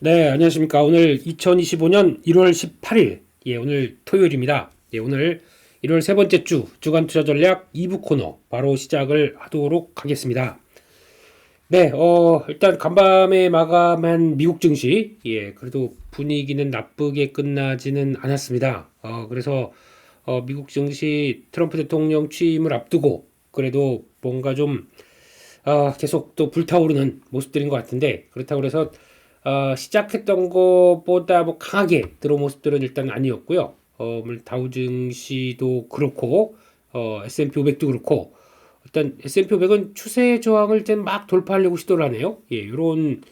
네, 안녕하십니까. 오늘 2025년 1월 18일, 오늘 토요일입니다. 오늘 1월 세 번째 주간 투자 전략 2부 코너 바로 시작을 하도록 하겠습니다. 네, 일단 간밤에 마감한 미국 증시, 그래도 분위기는 나쁘게 끝나지는 않았습니다. 그래서 미국 증시 트럼프 대통령 취임을 앞두고 그래도 뭔가 좀 계속 또 불타오르는 모습들인 것 같은데, 그렇다고 해서 시작했던 것보다 뭐 강하게 들어온 모습들은 일단 아니었고요. 다우 증시도 그렇고, S&P 500도 그렇고, 일단 S&P 500은 추세 저항을 이제 막 돌파하려고 시도를 하네요. 이런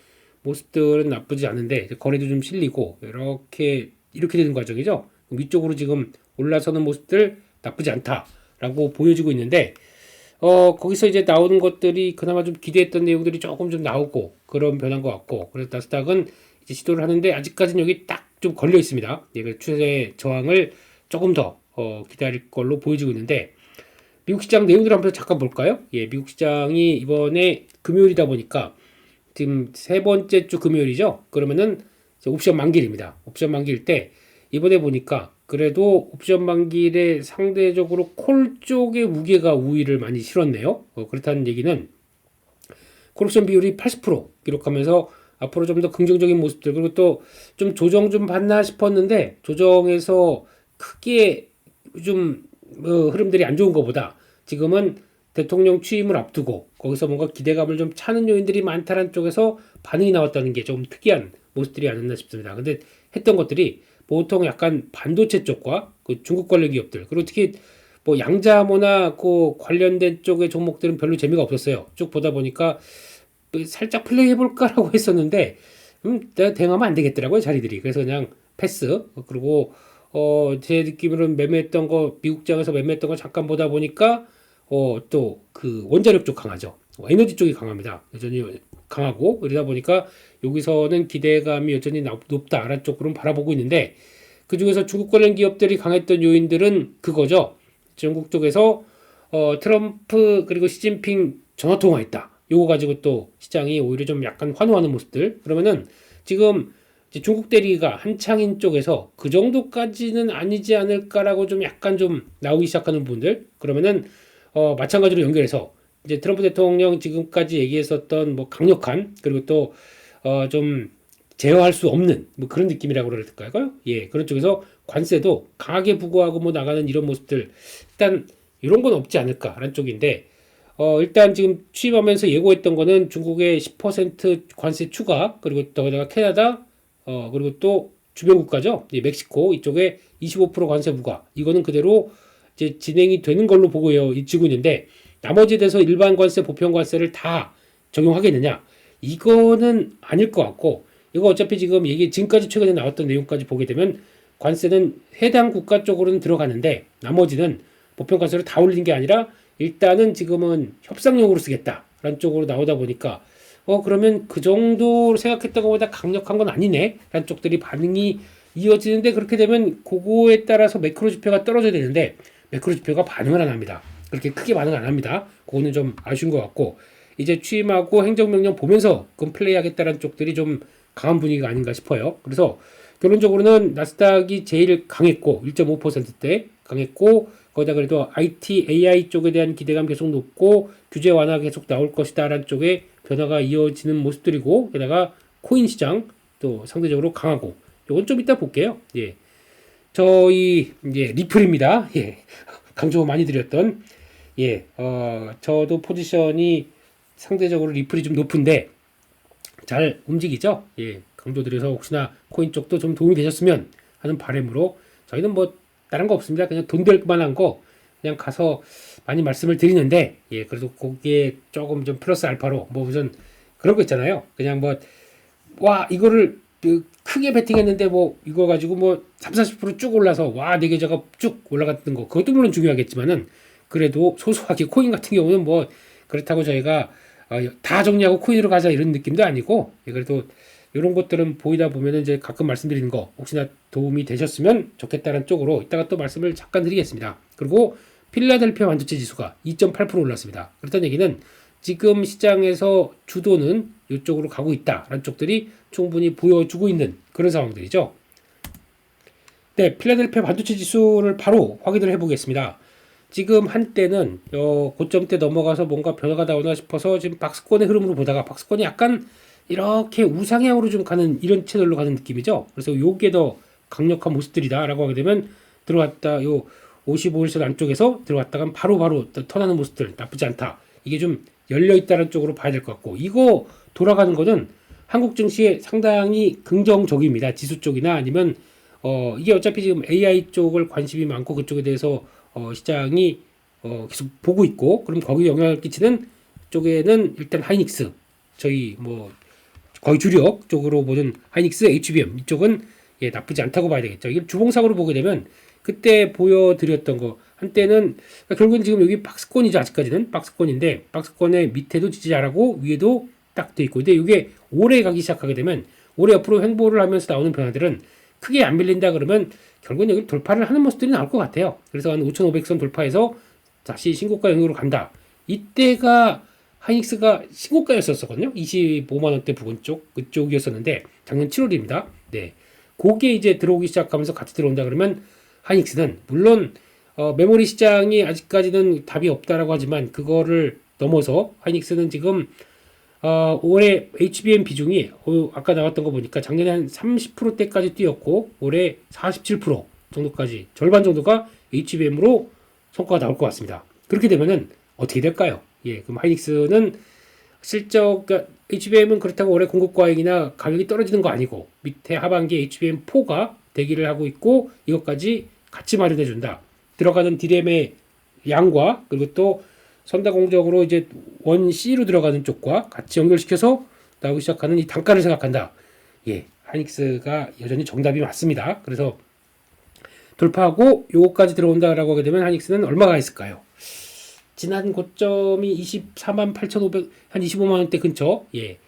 모습들은 나쁘지 않은데, 이제 거래도 좀 실리고, 이렇게 되는 과정이죠. 위쪽으로 지금 올라서는 모습들 나쁘지 않다라고 보여지고 있는데, 거기서 이제 나오는 것들이 그나마 좀 기대했던 내용들이 조금 좀 나오고 그런 변한 것 같고, 그래서 나스닥은 이제 시도를 하는데 아직까지는 여기 딱 좀 걸려 있습니다. 그 추세 저항을 조금 더 기다릴 걸로 보여지고 있는데, 미국 시장 내용들 한번 잠깐 볼까요? 미국 시장이 이번에 금요일이다 보니까 지금 세 번째 주 금요일이죠. 그러면은 옵션 만기일입니다. 옵션 만기일 때 이번에 보니까 그래도 옵션 만기일에 상대적으로 콜 쪽의 무게가 우위를 많이 실었네요. 그렇다는 얘기는 콜옵션 비율이 80% 기록하면서 앞으로 좀 더 긍정적인 모습들, 그리고 또 좀 조정 좀 받나 싶었는데 조정에서 크게 좀 흐름들이 안 좋은 것보다 지금은 대통령 취임을 앞두고 거기서 뭔가 기대감을 좀 차는 요인들이 많다는 쪽에서 반응이 나왔다는 게 좀 특이한 모습들이 아니었나 싶습니다. 근데 했던 것들이 보통 약간 반도체 쪽과 그 중국 관련 기업들, 그리고 특히 뭐 양자모나 그 관련된 쪽의 종목들은 별로 재미가 없었어요. 쭉 보다 보니까 뭐 살짝 플레이 해볼까라고 했었는데 내가 대응하면 안 되겠더라고요, 자리들이. 그래서 그냥 패스. 그리고 제 느낌으로는 매매했던 거, 미국장에서 매매했던 거 잠깐 보다 보니까 또 그 원자력 쪽 강하죠. 에너지 쪽이 강합니다. 여전히 강하고, 그러다 보니까 여기서는 기대감이 여전히 높다 아래 쪽으로 바라보고 있는데, 그 중에서 중국 관련 기업들이 강했던 요인들은 그거죠. 중국 쪽에서 트럼프 그리고 시진핑 전화 통화했다. 요거 가지고 또 시장이 오히려 좀 약간 환호하는 모습들. 그러면은 지금 이제 중국 대리가 한창인 쪽에서 그 정도까지는 아니지 않을까라고 좀 약간 좀 나오기 시작하는 분들. 그러면은 마찬가지로 연결해서 이제 트럼프 대통령 지금까지 얘기했었던 뭐 강력한, 그리고 또 좀 제어할 수 없는 뭐 그런 느낌이라고 그럴까요? 그런 쪽에서 관세도 강하게 부과하고 뭐 나가는 이런 모습들, 일단 이런 건 없지 않을까라는 쪽인데, 일단 지금 취임하면서 예고했던 거는 중국의 10% 관세 추가, 그리고 거기다가 캐나다, 그리고 또 주변 국가죠. 멕시코 이쪽에 25% 관세 부과. 이거는 그대로 이제 진행이 되는 걸로 보고 있지고 있는데, 나머지에 대해서 일반 관세, 보편 관세를 다 적용하겠느냐? 이거는 아닐 것 같고, 이거 어차피 지금 지금까지 최근에 나왔던 내용까지 보게 되면 관세는 해당 국가 쪽으로는 들어가는데 나머지는 보편 관세를 다 올리는 게 아니라 일단은 지금은 협상용으로 쓰겠다라는 쪽으로 나오다 보니까 그러면 그 정도로 생각했던 것보다 강력한 건 아니네 라는 쪽들이 반응이 이어지는데, 그렇게 되면 그거에 따라서 매크로 지표가 떨어져야 되는데 매크로 지표가 반응을 안 합니다. 그렇게 크게 반응 안 합니다. 그거는 좀 아쉬운 것 같고, 이제 취임하고 행정명령 보면서 그건 플레이하겠다는 쪽들이 좀 강한 분위기가 아닌가 싶어요. 그래서 결론적으로는 나스닥이 제일 강했고 1.5%대 강했고, 거기다 그래도 IT, AI 쪽에 대한 기대감 계속 높고 규제 완화 계속 나올 것이다라는 쪽에 변화가 이어지는 모습들이고, 게다가 코인 시장 또 상대적으로 강하고, 이건 좀 이따 볼게요. 저희 이제 리플입니다. 강조 많이 드렸던, 저도 포지션이 상대적으로 리플이 좀 높은데 잘 움직이죠. 강조드려서 혹시나 코인 쪽도 좀 도움이 되셨으면 하는 바람으로, 저희는 뭐 다른 거 없습니다. 그냥 돈 될 만한 거 그냥 가서 많이 말씀을 드리는데, 그래도 거기에 조금 좀 플러스 알파로 뭐 무슨 그런 거 있잖아요. 그냥 뭐 와 이거를 크게 베팅했는데 뭐 이거 가지고 뭐 30-40%쭉 올라서 와 내 계좌가 쭉 올라갔던 거, 그것도 물론 중요하겠지만은 그래도 소소하게 코인 같은 경우는 뭐 그렇다고 저희가 다 정리하고 코인으로 가자 이런 느낌도 아니고, 그래도 이런 것들은 보이다 보면 이제 가끔 말씀드리는 거 혹시나 도움이 되셨으면 좋겠다는 쪽으로 이따가 또 말씀을 잠깐 드리겠습니다. 그리고 필라델피아 반도체 지수가 2.8% 올랐습니다. 그렇다는 얘기는 지금 시장에서 주도는 이쪽으로 가고 있다라는 쪽들이 충분히 보여주고 있는 그런 상황들이죠. 네, 필라델피아 반도체 지수를 바로 확인을 해보겠습니다. 지금 한때는 고점대 넘어가서 뭔가 변화가 나오나 싶어서 지금 박스권의 흐름으로 보다가 박스권이 약간 이렇게 우상향으로 좀 가는 이런 채널로 가는 느낌이죠. 그래서 요게 더 강력한 모습들이다라고 하게 되면 들어갔다 요 55일선 안쪽에서 들어갔다가 바로바로 턴하는 모습들 나쁘지 않다. 이게 좀 열려있다는 쪽으로 봐야 될 것 같고, 이거 돌아가는 거는 한국 증시에 상당히 긍정적입니다. 지수 쪽이나 아니면 이게 어차피 지금 AI 쪽을 관심이 많고 그쪽에 대해서 시장이 계속 보고 있고, 그럼 거기 영향을 끼치는 쪽에는 일단 하이닉스, 저희 뭐 거의 주력 쪽으로 보는 하이닉스, HBM 이쪽은 예, 나쁘지 않다고 봐야 되겠죠. 이게 주봉상으로 보게 되면 그때 보여드렸던 거 한때는 그러니까 결국은 지금 여기 박스권이죠. 아직까지는 박스권인데 박스권의 밑에도 지지자라고 위에도 딱 돼 있고, 근데 이게 오래 가기 시작하게 되면 올해 앞으로 횡보를 하면서 나오는 변화들은 크게 안 밀린다 그러면 결국은 여기 돌파를 하는 모습들이 나올 것 같아요. 그래서 한 5,500선 돌파해서 다시 신고가 영역으로 간다. 이때가 하이닉스가 신고가였었거든요. 25만 원대 부근 쪽 그쪽이었었는데 작년 7월입니다. 네, 그게 이제 들어오기 시작하면서 같이 들어온다 그러면 하이닉스는 물론 메모리 시장이 아직까지는 답이 없다라고 하지만 그거를 넘어서 하이닉스는 지금 올해 HBM 비중이 아까 나왔던 거 보니까 작년에 한 30%대까지 뛰었고 올해 47% 정도까지 절반 정도가 HBM으로 성과가 나올 것 같습니다. 그렇게 되면은 어떻게 될까요? 예, 그럼 하이닉스는 실적, 그러니까 HBM은 그렇다고 올해 공급 과잉이나 가격이 떨어지는 거 아니고 밑에 하반기에 HBM4가 대기를 하고 있고 이것까지 같이 마련해 준다. 들어가는 디램의 양과 그리고 또 선다공적으로 이제 원C로 들어가는 쪽과 같이 연결시켜서 나오기 시작하는 이 단가를 생각한다. 예, 하이닉스가 여전히 정답이 맞습니다. 그래서 돌파하고 요거까지 들어온다라고 하게 되면 하이닉스는 얼마가 있을까요? 지난 고점이 24만 8,500, 한 25만 원대 근처, 예,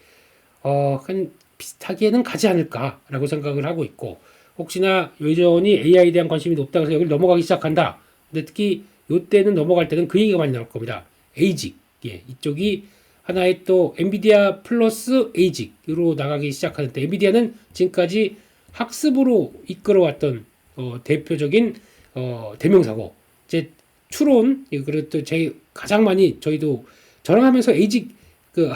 한 비슷하게는 가지 않을까라고 생각을 하고 있고, 혹시나 여전히 AI에 대한 관심이 높다 그래서 여기를 넘어가기 시작한다. 근데 특히 요때는 넘어갈 때는 그 얘기가 많이 나올 겁니다. 에이직, 예, 이쪽이 하나의 또 엔비디아 플러스 에이직으로 나가기 시작하는데, 엔비디아는 지금까지 학습으로 이끌어왔던 대표적인 대명사고, 이제 추론, 그리고 또 제 가장 많이 저희도 저랑 하면서 에이직 그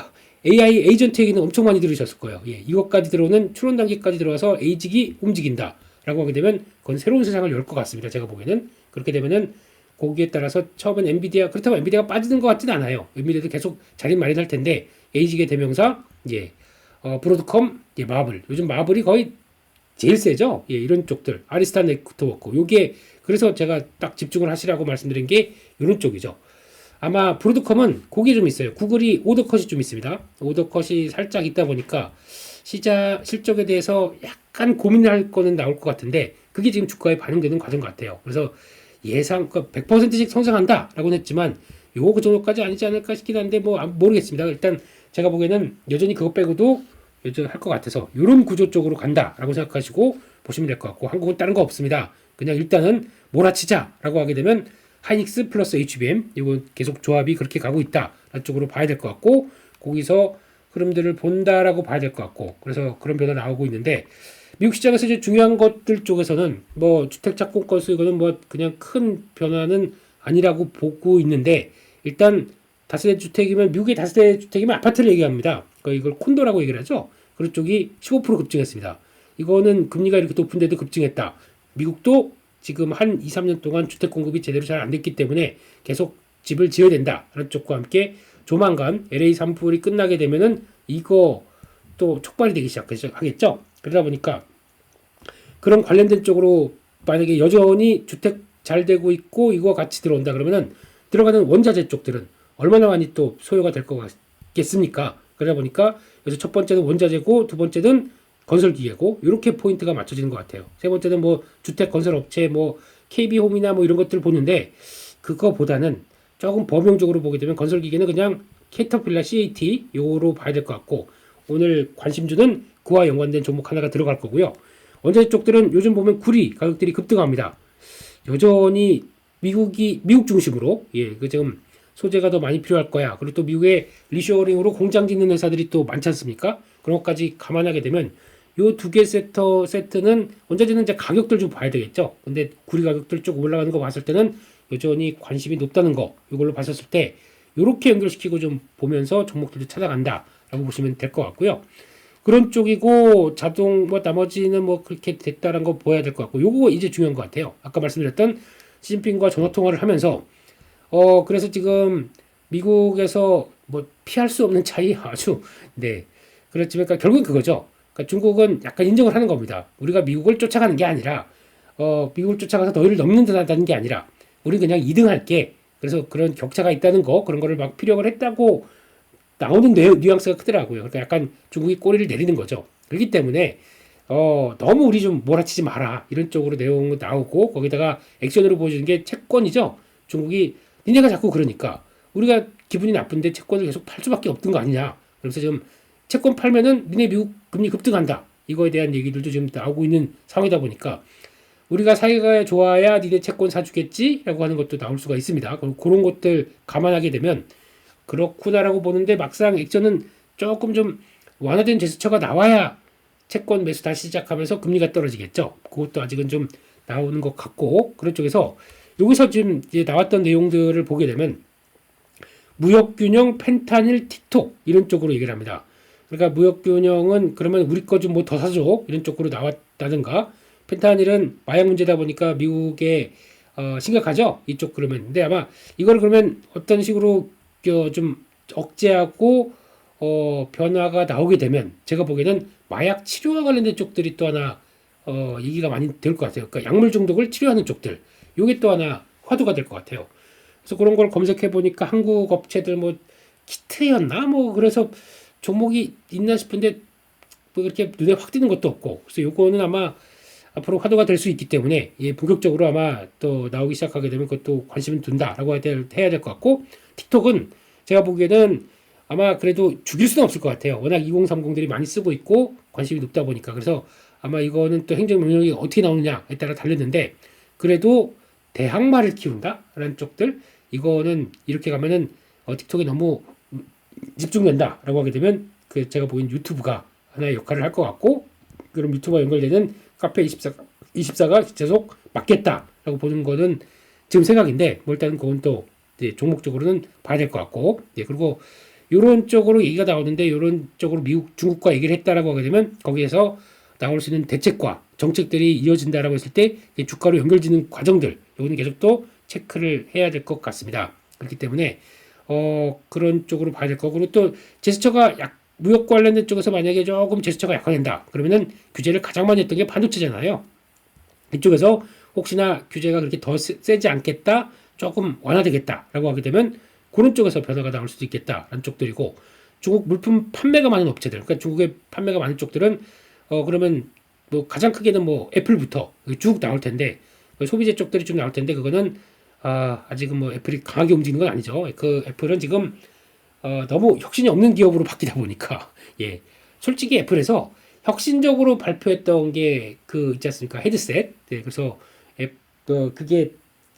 AI 에이전트 얘기는 엄청 많이 들으셨을 거예요. 예, 이것까지 들어오는 추론 단계까지 들어와서 에이직이 움직인다라고 하게 되면 그건 새로운 세상을 열 것 같습니다. 제가 보기에는 그렇게 되면은 거기에 따라서 처음엔 엔비디아, 그렇다고 엔비디아가 빠지는 것 같지는 않아요. 엔비디아도 계속 자리 마련할 텐데 에이직의 대명사, 예, 브로드컴, 예, 마블. 요즘 마블이 거의 제일 세죠. 예, 이런 쪽들 아리스타 네트워크 요게 그래서 제가 딱 집중을 하시라고 말씀드린 게 이런 쪽이죠. 아마 브로드컴은 그게 좀 있어요. 구글이 오더컷이 좀 있습니다. 오더컷이 살짝 있다 보니까 실적에 대해서 약간 고민할 거는 나올 것 같은데 그게 지금 주가에 반영되는 과정 같아요. 그래서 예상 100%씩 성장한다라고 했지만 요거 그 정도까지 아니지 않을까 싶긴 한데 뭐 모르겠습니다. 일단 제가 보기에는 여전히 그것 빼고도 여전히 할 것 같아서 이런 구조 쪽으로 간다라고 생각하시고 보시면 될 것 같고, 한국은 다른 거 없습니다. 그냥 일단은 몰아치자라고 하게 되면 하이닉스 플러스 HBM 이거 계속 조합이 그렇게 가고 있다라는 쪽으로 봐야 될 것 같고, 거기서 흐름들을 본다라고 봐야 될 것 같고, 그래서 그런 변화 나오고 있는데 미국 시장에서 이제 중요한 것들 쪽에서는 뭐 주택 착공 건수 이거는 뭐 그냥 큰 변화는 아니라고 보고 있는데, 일단 다세대 주택이면 미국의 다세대 주택이면 아파트를 얘기합니다. 그러니까 이걸 콘도라고 얘기를 하죠. 그런 쪽이 15% 급증했습니다. 이거는 금리가 이렇게 높은데도 급증했다. 미국도 지금 한 2, 3년 동안 주택 공급이 제대로 잘 안 됐기 때문에 계속 집을 지어야 된다. 라는 쪽과 함께 조만간 LA 산불이 끝나게 되면은 이거 또 촉발이 되기 시작하겠죠. 그러다 보니까 그런 관련된 쪽으로 만약에 여전히 주택 잘 되고 있고 이거 같이 들어온다 그러면은 들어가는 원자재 쪽들은 얼마나 많이 또 소요가 될 것 같겠습니까? 그러다 보니까 그래서 첫 번째는 원자재고 두 번째는 건설기계고 이렇게 포인트가 맞춰지는 것 같아요. 세 번째는 뭐 주택 건설업체 뭐 KB홈이나 뭐 이런 것들을 보는데 그거보다는 조금 범용적으로 보게 되면 건설기계는 그냥 캐터필라 CAT 요로 봐야 될 것 같고, 오늘 관심주는 그와 연관된 종목 하나가 들어갈 거고요. 원자재 쪽들은 요즘 보면 구리 가격들이 급등합니다. 여전히 미국 중심으로, 예, 그 지금 소재가 더 많이 필요할 거야. 그리고 또 미국의 리쇼어링으로 공장 짓는 회사들이 또 많지 않습니까? 그런 것까지 감안하게 되면 요 두 개 세트는 언제든 이제 가격들 좀 봐야 되겠죠. 근데 구리 가격들 쭉 올라가는 거 봤을 때는 여전히 관심이 높다는 거, 이걸로 봤었을 때 요렇게 연결시키고 좀 보면서 종목들도 찾아간다라고 보시면 될 것 같고요. 그런 쪽이고 자동 뭐 나머지는 뭐 그렇게 됐다는 거 보여야 될 것 같고, 요거 이제 중요한 것 같아요. 아까 말씀드렸던 시진핑과 전화 통화를 하면서 그래서 지금 미국에서 뭐 피할 수 없는 차이 아주 네 그렇지만 그러니까 결국은 그거죠. 그러니까 중국은 약간 인정을 하는 겁니다. 우리가 미국을 쫓아가는 게 아니라 미국을 쫓아가서 너희를 넘는다는 게 아니라 우리 그냥 2등 할게. 그래서 그런 격차가 있다는 거 그런 거를 막 피력을 했다고 나오는 뉘앙스가 크더라고요. 그러니까 약간 중국이 꼬리를 내리는 거죠. 그렇기 때문에 너무 우리 좀 몰아치지 마라 이런 쪽으로 내용 나오고 거기다가 액션으로 보여주는 게 채권이죠. 중국이 니네가 자꾸 그러니까 우리가 기분이 나쁜데 채권을 계속 팔 수밖에 없던 거 아니냐. 그래서 지금 채권 팔면은 니네 미국 금리 급등한다. 이거에 대한 얘기들도 지금 나오고 있는 상황이다 보니까 우리가 사이가 좋아야 니네 채권 사주겠지라고 하는 것도 나올 수가 있습니다. 그런 것들 감안하게 되면 그렇구나라고 보는데 막상 액션은 조금 좀 완화된 제스처가 나와야 채권 매수 다시 시작하면서 금리가 떨어지겠죠. 그것도 아직은 좀 나오는 것 같고 그런 쪽에서 여기서 지금 이제 나왔던 내용들을 보게 되면 무역균형, 펜타닐, 틱톡 이런 쪽으로 얘기를 합니다. 그러니까 무역균형은 그러면 우리 거 좀 뭐 더 사줘 이런 쪽으로 나왔다든가 펜타닐은 마약 문제다 보니까 미국에 심각하죠. 이쪽 그러면 근데 아마 이걸 그러면 어떤 식으로 좀 억제하고 변화가 나오게 되면 제가 보기에는 마약 치료와 관련된 쪽들이 또 하나 얘기가 많이 될 것 같아요. 그러니까 약물 중독을 치료하는 쪽들 요게 또 하나 화두가 될 것 같아요. 그래서 그런 걸 검색해 보니까 한국 업체들 뭐 키트였나 뭐 그래서 종목이 있나 싶은데 뭐 그렇게 눈에 확 띄는 것도 없고 그래서 요거는 아마 앞으로 화두가 될 수 있기 때문에 본격적으로 아마 또 나오기 시작하게 되면 그것도 관심을 둔다라고 해야 될 것 같고 틱톡은 제가 보기에는 아마 그래도 죽일 수는 없을 것 같아요. 워낙 2030들이 많이 쓰고 있고 관심이 높다 보니까 그래서 아마 이거는 또 행정명령이 어떻게 나오느냐에 따라 달렸는데 그래도 대항마를 키운다라는 쪽들 이거는 이렇게 가면은 틱톡이 너무 집중된다라고 하게 되면 그 제가 보기엔 유튜브가 하나의 역할을 할 것 같고 그럼 유튜브와 연결되는 카페24가 계속 맞겠다라고 보는 거는 지금 생각인데 뭐 일단 그건 또 종목적으로는 봐야 될 것 같고 그리고 이런 쪽으로 얘기가 나오는데 이런 쪽으로 미국 중국과 얘기를 했다라고 하게 되면 거기에서 나올 수 있는 대책과 정책들이 이어진다라고 했을 때 주가로 연결되는 과정들 이거는 계속 또 체크를 해야 될 것 같습니다. 그렇기 때문에 그런 쪽으로 봐야 될 거고 그리고 또 제스처가 무역 관련된 쪽에서 만약에 조금 제스처가 약화된다 그러면은 규제를 가장 많이 했던 게 반도체잖아요. 이쪽에서 혹시나 규제가 그렇게 더 세지 않겠다 조금 완화되겠다라고 하게 되면 그런 쪽에서 변화가 나올 수도 있겠다라는 쪽들이고 중국 물품 판매가 많은 업체들 그러니까 중국의 판매가 많은 쪽들은 그러면 뭐 가장 크게는 뭐 애플부터 쭉 나올 텐데 소비재 쪽들이 좀 나올 텐데 그거는 아직은 뭐 애플이 강하게 움직이는 건 아니죠. 그 애플은 지금 너무 혁신이 없는 기업으로 바뀌다 보니까 솔직히 애플에서 혁신적으로 발표했던 게 그 있지 않습니까 헤드셋 그래서 그게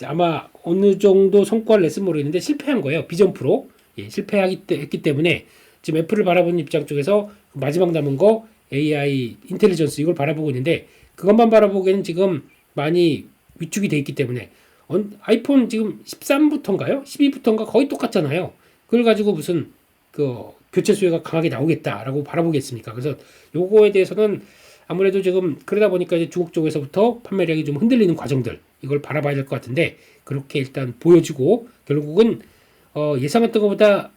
아마 어느 정도 성과를 냈으면 모르겠는데 실패한 거예요. 비전 프로 실패했기 때문에 지금 애플을 바라보는 입장 쪽에서 마지막 남은 거 AI 인텔리전스 이걸 바라보고 있는데 그것만 바라보기에는 지금 많이 위축이 돼 있기 때문에 아이폰 지금 13부터인가요? 12부터인가 거의 똑같잖아요. 그걸 가지고 무슨 교체 수요가 강하게 나오겠다라고 바라보겠습니까? 그래서 요거에 대해서는 아무래도 지금 그러다 보니까 이제 중국 쪽에서부터 판매량이 좀 흔들리는 과정들 이걸 바라봐야 될 것 같은데 그렇게 일단 보여지고 결국은 예상했던 것보다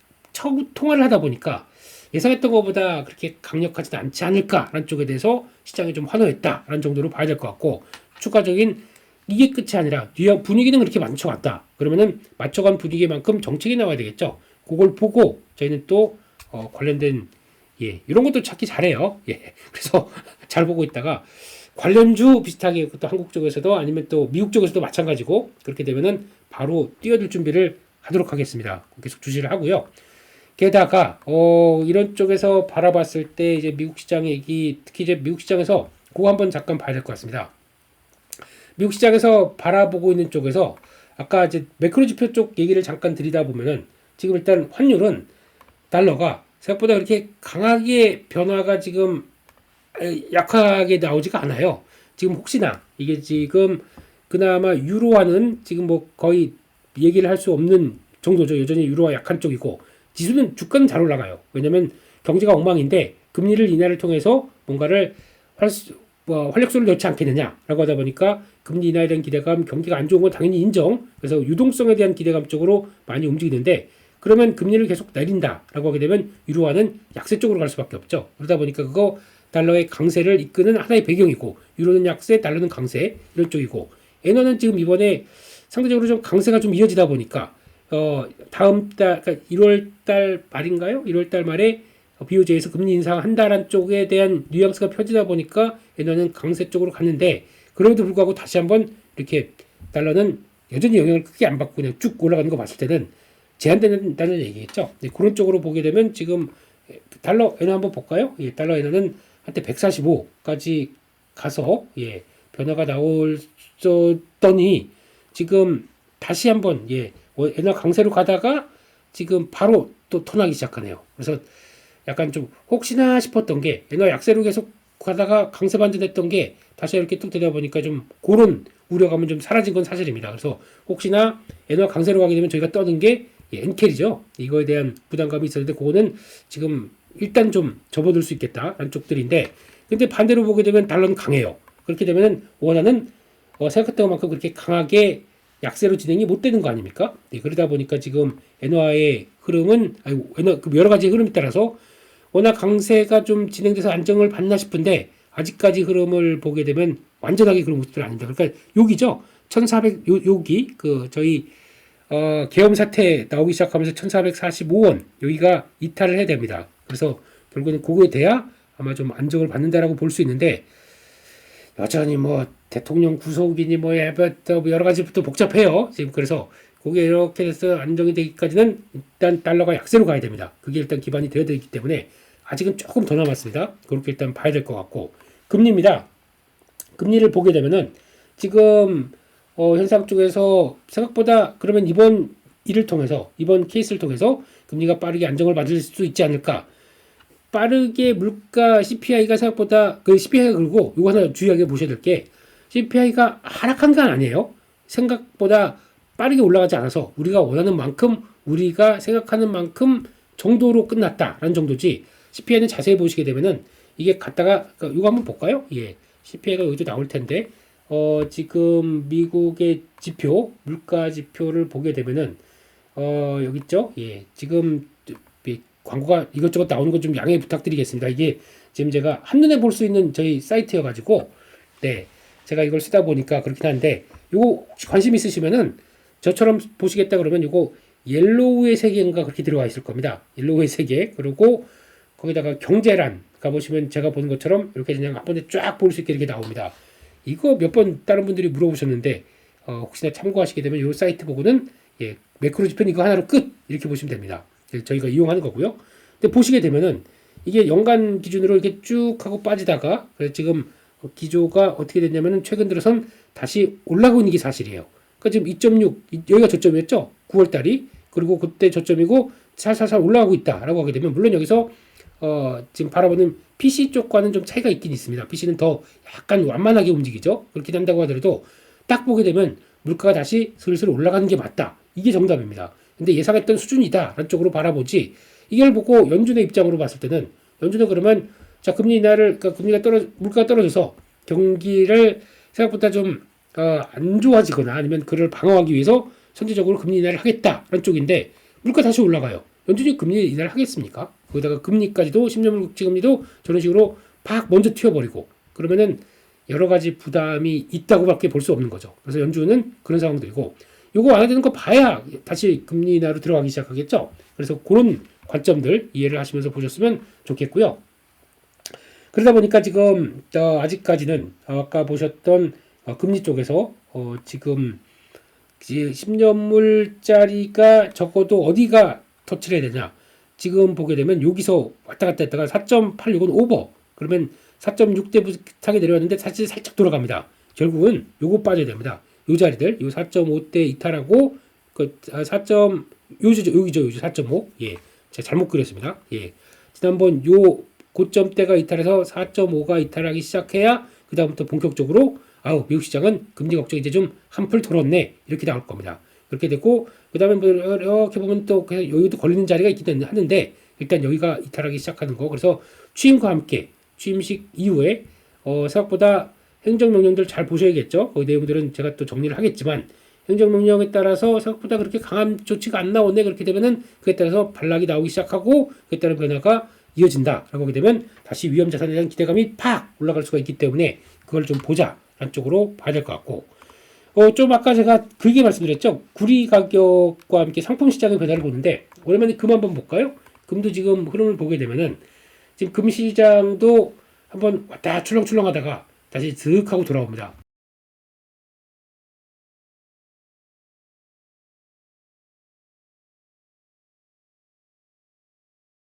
통화를 하다 보니까 예상했던 것보다 그렇게 강력하지는 않지 않을까라는 쪽에 대해서 시장이 좀 환호했다라는 정도로 봐야 될 것 같고 추가적인 이게 끝이 아니라 분위기는 그렇게 맞춰갔다. 그러면은 맞춰간 분위기만큼 정책이 나와야 되겠죠. 그걸 보고 저희는 또 관련된 이런 것도 찾기 잘해요. 그래서 잘 보고 있다가 관련주 비슷하게 또 한국 쪽에서도 아니면 또 미국 쪽에서도 마찬가지고 그렇게 되면은 바로 뛰어들 준비를 하도록 하겠습니다. 계속 주시를 하고요. 게다가 이런 쪽에서 바라봤을 때 이제 미국 시장 얘기 특히 이제 미국 시장에서 그거 한번 잠깐 봐야 될 것 같습니다. 미국 시장에서 바라보고 있는 쪽에서 아까 이제 매크로 지표 쪽 얘기를 잠깐 드리다 보면은 지금 일단 환율은 달러가 생각보다 그렇게 강하게 변화가 지금 약하게 나오지가 않아요. 지금 혹시나 이게 지금 그나마 유로화는 지금 뭐 거의 얘기를 할 수 없는 정도죠. 여전히 유로화 약한 쪽이고 지수는 주가는 잘 올라가요. 왜냐면 경제가 엉망인데 금리를 인하를 통해서 뭔가를 활력소를 넣지 않겠느냐라고 하다 보니까 금리 인하에 대한 기대감, 경기가 안 좋은 건 당연히 인정. 그래서 유동성에 대한 기대감 쪽으로 많이 움직이는데 그러면 금리를 계속 내린다라고 하게 되면 유로화는 약세 쪽으로 갈 수밖에 없죠. 그러다 보니까 그거 달러의 강세를 이끄는 하나의 배경이고 유로는 약세, 달러는 강세 이런 쪽이고 엔화는 지금 이번에 상대적으로 좀 강세가 좀 이어지다 보니까 다음 달 그러니까 1월 달 말인가요? 1월 달 말에 BOJ에서 금리 인상한다라는 쪽에 대한 뉘앙스가 펴지다 보니까 엔화는 강세 쪽으로 갔는데 그럼에도 불구하고 다시 한번 이렇게 달러는 여전히 영향을 크게 안 받고 그냥 쭉 올라가는 거 봤을 때는 제한된다는 얘기겠죠. 네, 그런 쪽으로 보게 되면 지금 달러 엔화 한번 볼까요? 예, 달러 엔화는 한때 145까지 가서 예, 변화가 나올더니 지금 다시 한번 예, 엔화 강세로 가다가 지금 바로 또 턴하기 시작하네요. 그래서 약간 좀 혹시나 싶었던 게 엔화 약세로 계속 가다가 강세 반전했던 게 다시 이렇게 뚝 되다 보니까 좀 그런 우려감은 좀 사라진 건 사실입니다. 그래서 혹시나 엔화 강세로 가게 되면 저희가 떠는 게 엔캐리죠. 이거에 대한 부담감이 있었는데 그거는 지금 일단 좀 접어들 수 있겠다라는 쪽들인데 근데 반대로 보게 되면 달러는 강해요. 그렇게 되면은 원화는 생각했던 것만큼 그렇게 강하게 약세로 진행이 못 되는 거 아닙니까? 네, 그러다 보니까 지금 엔화의 흐름은 엔화 여러 가지 흐름에 따라서 워낙 강세가 좀 진행돼서 안정을 받나 싶은데 아직까지 흐름을 보게 되면 완전하게 그런 모습들은 아닙니다. 그러니까 여기죠. 1400 여기 그 저희 계엄 사태 나오기 시작하면서 1445원 여기가 이탈을 해야 됩니다. 그래서 결국에는 그거에 돼야 아마 좀 안정을 받는다라고 볼 수 있는데 여전히 뭐 대통령 구속이니 뭐 여러 가지부터 복잡해요. 지금 그래서 그게 이렇게 돼서 안정이 되기까지는 일단 달러가 약세로 가야 됩니다. 그게 일단 기반이 되어야 되기 때문에 아직은 조금 더 남았습니다. 그렇게 일단 봐야 될 것 같고 금리입니다. 금리를 보게 되면은 지금 현상 쪽에서 생각보다 그러면 이번 일을 통해서 이번 케이스를 통해서 금리가 빠르게 안정을 받을 수 있지 않을까. 빠르게 물가 CPI가 생각보다 그 CPI가 그리고 이거 하나 주의하게 보셔야 될 게 CPI가 하락한 건 아니에요. 생각보다 빠르게 올라가지 않아서 우리가 원하는 만큼 우리가 생각하는 만큼 정도로 끝났다라는 정도지 CPI는 자세히 보시게 되면은 이게 갔다가 이거 한번 볼까요? 예, CPI가 여기도 나올 텐데 지금 미국의 지표 물가 지표를 보게 되면은 여기 있죠? 예, 지금 광고가 이것저것 나오는 거 좀 양해 부탁드리겠습니다. 이게 지금 제가 한눈에 볼 수 있는 저희 사이트여가지고, 네, 제가 이걸 쓰다 보니까 그렇긴 한데, 요거 혹시 관심 있으시면은 저처럼 보시겠다 그러면 요거 옐로우의 세계인가 그렇게 들어가 있을 겁니다. 옐로우의 세계. 그리고 거기다가 경제란 가보시면 제가 보는 것처럼 이렇게 그냥 한 번에 쫙 볼 수 있게 이렇게 나옵니다. 이거 몇 번 다른 분들이 물어보셨는데, 혹시나 참고하시게 되면 요 사이트 보고는 예, 매크로 지표는 이거 하나로 끝! 이렇게 보시면 됩니다. 저희가 이용하는 거고요. 근데 보시게 되면은 이게 연간 기준으로 이렇게 쭉 하고 빠지다가 그래서 지금 기조가 어떻게 됐냐면은 최근 들어선 다시 올라가고 있는 게 사실이에요. 그러니까 지금 2.6 여기가 저점이었죠. 9월 달이 그리고 그때 저점이고 살살살 올라가고 있다라고 하게 되면 물론 여기서 지금 바라보는 PC 쪽과는 좀 차이가 있긴 있습니다. PC는 더 약간 완만하게 움직이죠. 그렇게 된다고 하더라도 딱 보게 되면 물가가 다시 슬슬 올라가는 게 맞다. 이게 정답입니다. 근데 예상했던 수준이다 라는 쪽으로 바라보지 이걸 보고 연준의 입장으로 봤을 때는 연준은 그러면 자 금리 인하를 그러니까 물가가 떨어져서 경기를 생각보다 좀 안 좋아지거나 아니면 그를 방어하기 위해서 선제적으로 금리 인하를 하겠다라는 쪽인데 물가 다시 올라가요. 연준이 금리 인하를 하겠습니까? 거기다가 금리까지도 10년 국채 금리도 저런 식으로 팍 먼저 튀어버리고 그러면은 여러 가지 부담이 있다고밖에 볼 수 없는 거죠. 그래서 연준은 그런 상황들이고 요거 완화되는 거 봐야 다시 금리 인하로 들어가기 시작하겠죠. 그래서 그런 관점들 이해를 하시면서 보셨으면 좋겠고요. 그러다 보니까 지금 아직까지는 아까 보셨던 금리 쪽에서 지금 10년물짜리가 적어도 어디가 터치를 해야 되냐. 지금 보게 되면 여기서 왔다 갔다 했다가 4.86은 오버. 그러면 4.6대 비슷하게 내려왔는데 사실 살짝 돌아갑니다. 결국은 요거 빠져야 됩니다. 요 자리들, 요 4.5대 이탈하고 그 4. 여기죠, 4.5. 예, 제가 잘못 그렸습니다. 예, 지난번 요 고점대가 이탈해서 4.5가 이탈하기 시작해야 그 다음부터 본격적으로 미국 시장은 금리 걱정이 이제 좀 한풀 덜었네 이렇게 나올 겁니다. 그렇게 됐고 그 다음에 뭐 이렇게 보면 또 여기도 걸리는 자리가 있기는 하는데 일단 여기가 이탈하기 시작하는 거. 그래서 취임과 함께 취임식 이후에 생각보다 행정명령들 잘 보셔야겠죠. 그 내용들은 제가 또 정리를 하겠지만 행정명령에 따라서 생각보다 그렇게 강한 조치가 안 나오네. 그렇게 되면은 그에 따라서 반락이 나오기 시작하고 그에 따른 변화가 이어진다라고 하게 되면 다시 위험자산에 대한 기대감이 팍 올라갈 수가 있기 때문에 그걸 좀 보자라는 쪽으로 봐야 될 것 같고 좀 아까 제가 그게 말씀드렸죠. 구리 가격과 함께 상품 시장의 변화를 보는데 오랜만에 금 한번 볼까요? 금도 지금 흐름을 보게 되면은 지금 금 시장도 한번 왔다 출렁출렁하다가 다시 슥 하고 돌아옵니다.